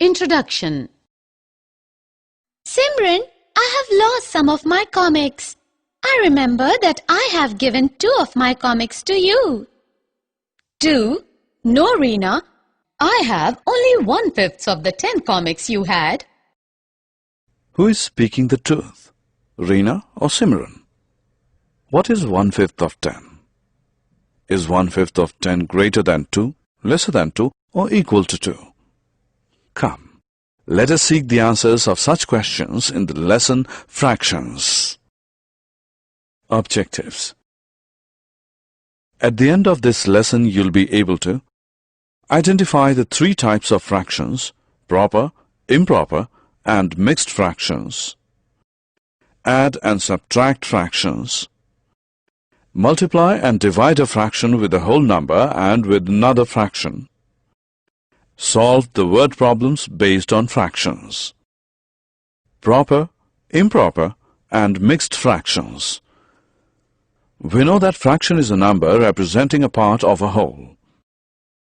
Introduction. Simran, I have lost some of my comics. I remember that I have given 2 of my comics to you. 2? No, Reena. I have only 1/5 of the 10 comics you had. Who is speaking the truth, Reena or Simran? What is 1/5 of 10? Is 1/5 of 10 greater than 2, lesser than 2, or equal to 2? Come, let us seek the answers of such questions in the lesson Fractions. Objectives. At the end of this lesson, you'll be able to identify the 3 types of fractions: proper, improper, and mixed fractions, add and subtract fractions, multiply and divide a fraction with a whole number and with another fraction, solve the word problems based on fractions. Proper, improper, and mixed fractions. We know that fraction is a number representing a part of a whole.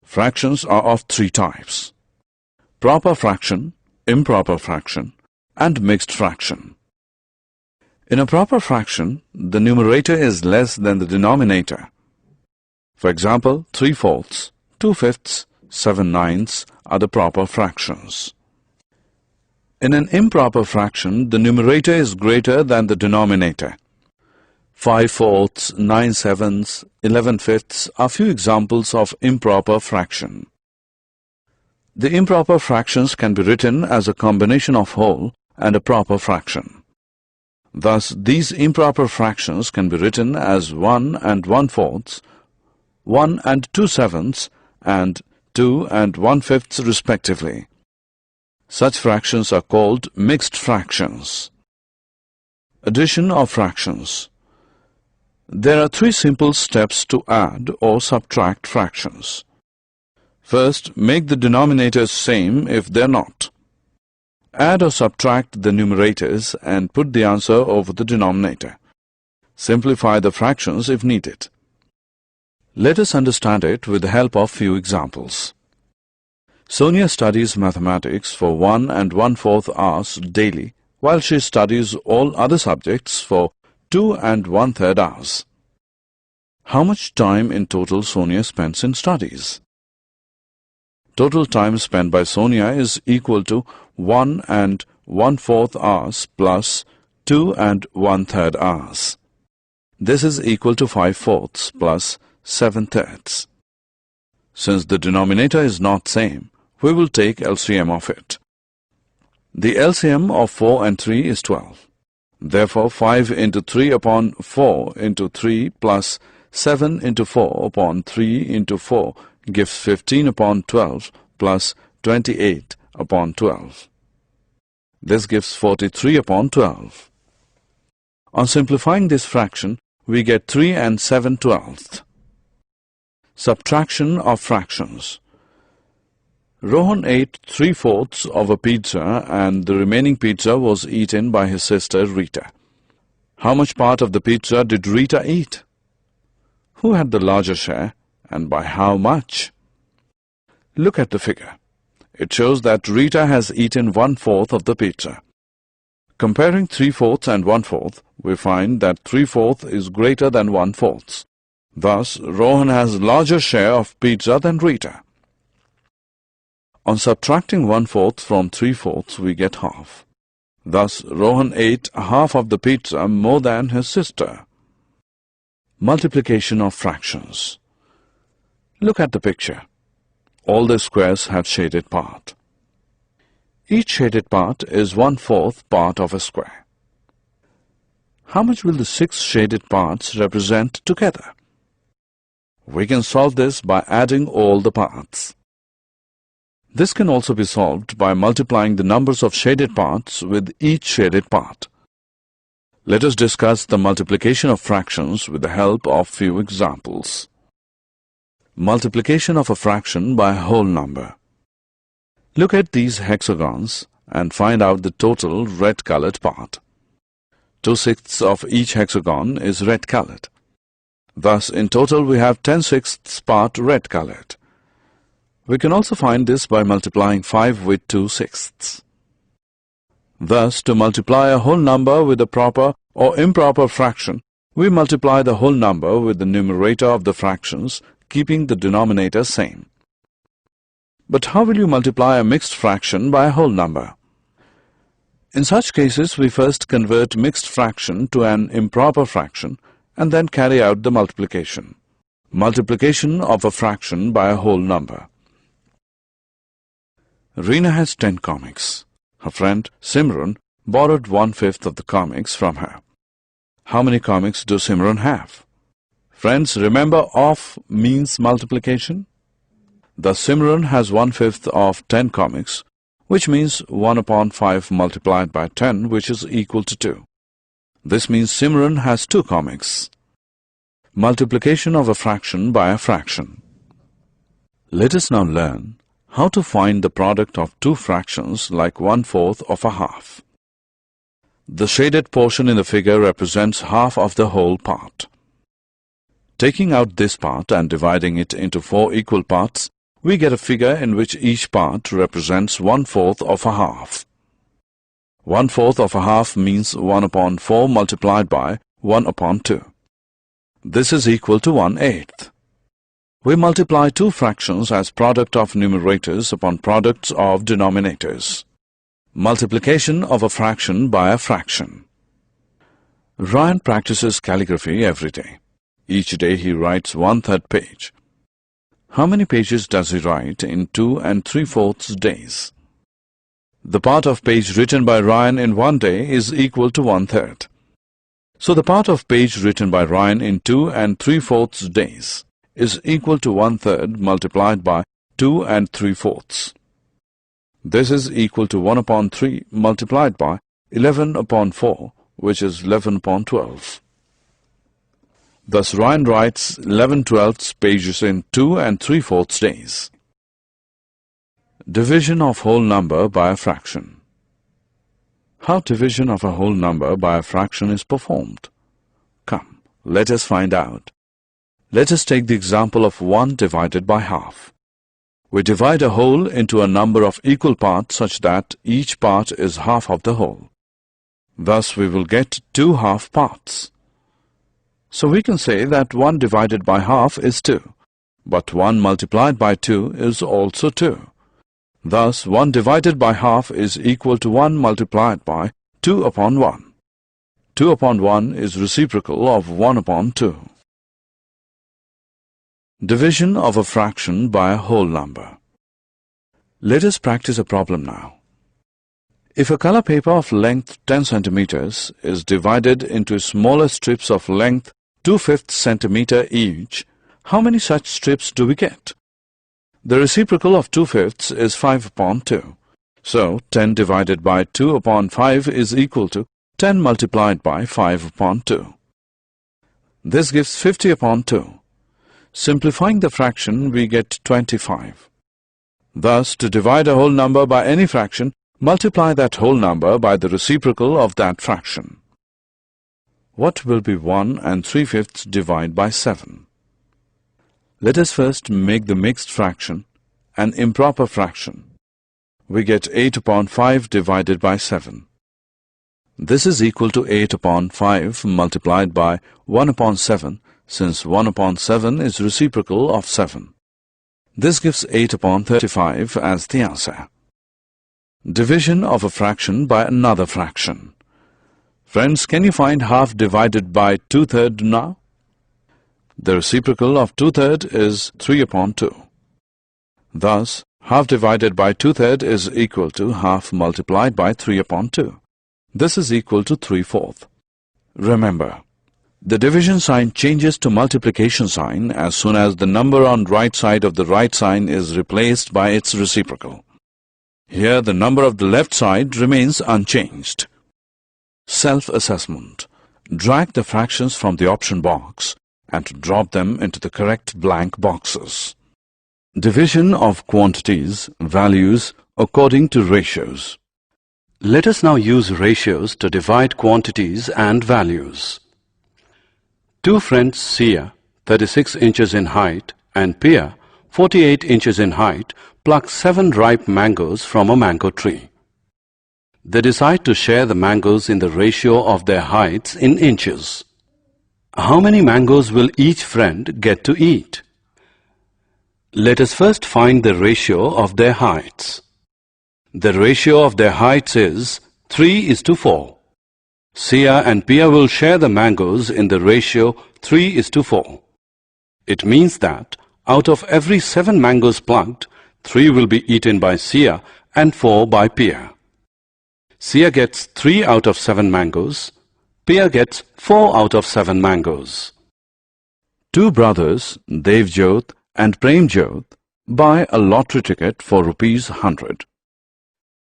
Fractions are of 3 types: proper fraction, improper fraction, and mixed fraction. In a proper fraction, the numerator is less than the denominator. For example, 3/4, 2/5, 7/9 are the proper fractions. In an improper fraction, the numerator is greater than the denominator. 5/4, 9/7, 11/5 are few examples of improper fraction. The improper fractions can be written as a combination of whole and a proper fraction. Thus, these improper fractions can be written as 1 and 1/4, 1 and 2/7, and 2 and 1/5 respectively. Such fractions are called mixed fractions. Addition of fractions. There are 3 simple steps to add or subtract fractions. First, make the denominators same if they're not. Add or subtract the numerators and put the answer over the denominator. Simplify the fractions if needed. Let us understand it with the help of few examples. Sonia studies mathematics for 1 and 1/4 hours daily, while she studies all other subjects for 2 and 1/3 hours. How much time in total Sonia spends in studies? Total time spent by Sonia is equal to 1 and 1/4 hours plus 2 and 1/3 hours. This is equal to 5/4 plus 7/3. Since the denominator is not same, we will take LCM of it. The LCM of 4 and 3 is 12. Therefore, 5 into 3 upon 4 into 3 plus 7 into 4 upon 3 into 4 gives 15 upon 12 plus 28 upon 12. This gives 43 upon 12. On simplifying this fraction, we get 3 and 7/12. Subtraction of fractions. Rohan ate 3/4 of a pizza and the remaining pizza was eaten by his sister Rita. How much part of the pizza did Rita eat? Who had the larger share and by how much? Look at the figure. It shows that Rita has eaten 1/4 of the pizza. Comparing 3/4 and 1/4, we find that 3/4 is greater than 1/4. Thus, Rohan has larger share of pizza than Rita. On subtracting 1/4 from 3/4, we get half. Thus, Rohan ate half of the pizza more than his sister. Multiplication of fractions. Look at the picture. All the squares have shaded part. Each shaded part is 1/4 part of a square. How much will the 6 shaded parts represent together? We can solve this by adding all the parts. This can also be solved by multiplying the numbers of shaded parts with each shaded part. Let us discuss the multiplication of fractions with the help of few examples. Multiplication of a fraction by a whole number. Look at these hexagons and find out the total red-colored part. 2/6 of each hexagon is red-colored. Thus, in total we have 10/6 part red-colored. We can also find this by multiplying 5 with 2/6. Thus, to multiply a whole number with a proper or improper fraction, we multiply the whole number with the numerator of the fractions, keeping the denominator same. But how will you multiply a mixed fraction by a whole number? In such cases, we first convert mixed fraction to an improper fraction and then carry out the multiplication. Multiplication of a fraction by a whole number. Reena has 10 comics. Her friend Simran borrowed 1/5 of the comics from her. How many comics does Simran have? Friends, remember of means multiplication? Thus Simran has 1/5 of 10 comics, which means 1 upon 5 multiplied by 10, which is equal to 2. This means Simran has 2 comics. Multiplication of a fraction by a fraction. Let us now learn how to find the product of two fractions like 1/4 of a half. The shaded portion in the figure represents half of the whole part. Taking out this part and dividing it into 4 equal parts, we get a figure in which each part represents 1/4 of a half. 1/4 of a half means 1 upon 4 multiplied by 1 upon 2. This is equal to 1/8. We multiply two fractions as product of numerators upon products of denominators. Multiplication of a fraction by a fraction. Ryan practices calligraphy every day. Each day he writes 1/3 page. How many pages does he write in 2 3/4 days? The part of page written by Ryan in 1 day is equal to 1/3. So the part of page written by Ryan in 2 3/4 days is equal to 1/3 multiplied by 2 3/4. This is equal to 1 upon 3 multiplied by 11 upon 4, which is 11 upon 12. Thus Ryan writes 11/12 pages in 2 3/4 days. Division of whole number by a fraction. How division of a whole number by a fraction is performed? Come, let us find out. Let us take the example of 1 divided by half. We divide a whole into a number of equal parts such that each part is half of the whole. Thus we will get 2 half parts. So we can say that 1 divided by half is 2, but 1 multiplied by 2 is also 2. Thus 1 divided by half is equal to 1 multiplied by 2 upon 1. 2 upon 1 is reciprocal of 1 upon 2. Division of a fraction by a whole number. Let us practice a problem now. If a color paper of length 10 centimeters is divided into smaller strips of length 2/5 centimeter each, how many such strips do we get? The reciprocal of 2/5 is 5 upon 2. So 10 divided by 2 upon 5 is equal to 10 multiplied by 5 upon 2. This gives 50 upon 2. Simplifying the fraction, we get 25. Thus, to divide a whole number by any fraction, multiply that whole number by the reciprocal of that fraction. What will be 1 3/5 divided by 7? Let us first make the mixed fraction an improper fraction. We get 8 upon 5 divided by 7. This is equal to 8 upon 5 multiplied by 1 upon 7, since 1 upon 7 is reciprocal of 7. This gives 8 upon 35 as the answer. Division of a fraction by another fraction. Friends, can you find half divided by 2/3 now? The reciprocal of 2/3 is 3 upon 2. Thus, half divided by 2/3 is equal to half multiplied by 3 upon 2. This is equal to 3/4. Remember, the division sign changes to multiplication sign as soon as the number on right side of the right sign is replaced by its reciprocal. Here the number of the left side remains unchanged. Self-assessment. Drag the fractions from the option box and drop them into the correct blank boxes. Division of quantities, values according to ratios. Let us now use ratios to divide quantities and values. Two friends, Sia, 36 inches in height, and Pia, 48 inches in height, pluck 7 ripe mangoes from a mango tree. They decide to share the mangoes in the ratio of their heights in inches. How many mangoes will each friend get to eat? Let us first find the ratio of their heights. The ratio of their heights is 3:4. Sia and Pia will share the mangoes in the ratio 3:4. It means that out of every 7 mangoes plucked, 3 will be eaten by Sia and 4 by Pia. Sia gets 3 out of 7 mangoes. Pia gets 4 out of 7 mangoes. Two brothers, Devjot and Premjot, buy a lottery ticket for ₹100.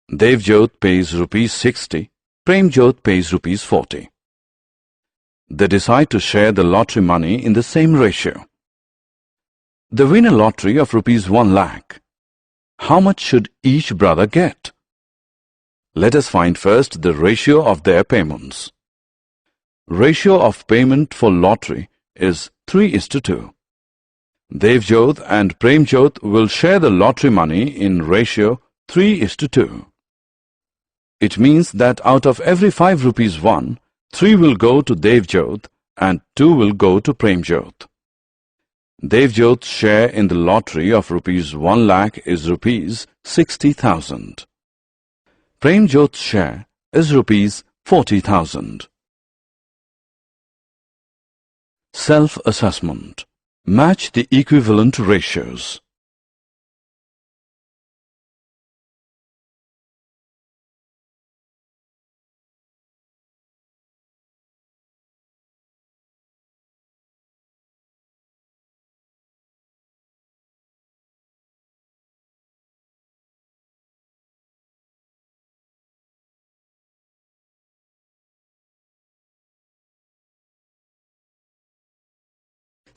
Devjot pays ₹60, Premjot pays ₹40. They decide to share the lottery money in the same ratio. They win a lottery of ₹1 lakh. How much should each brother get? Let us find first the ratio of their payments. Ratio of payment for lottery is 3:2. Devjot and Premjot will share the lottery money in ratio 3:2. It means that out of every 5 rupees won, 3 will go to Devjot and 2 will go to Premjot. Devjot's share in the lottery of ₹1 lakh is ₹60,000. Premjot's share is ₹40,000. Self-assessment. Match the equivalent ratios.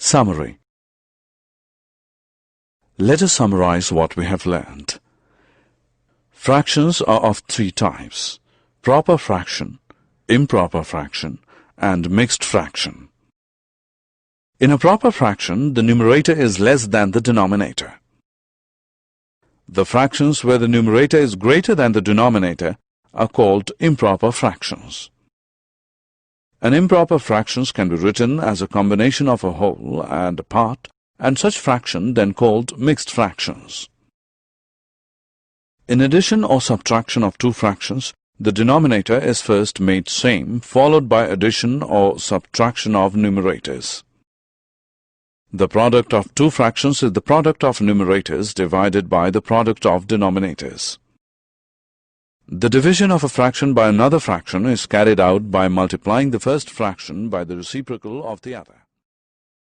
Summary. Let us summarize what we have learned. Fractions are of 3 types: proper fraction, improper fraction, and mixed fraction. In a proper fraction, the numerator is less than the denominator. The fractions where the numerator is greater than the denominator are called improper fractions. An improper fractions can be written as a combination of a whole and a part, and such fraction then called mixed fractions. In addition or subtraction of 2 fractions, the denominator is first made same, followed by addition or subtraction of numerators. The product of 2 fractions is the product of numerators divided by the product of denominators. The division of a fraction by another fraction is carried out by multiplying the first fraction by the reciprocal of the other.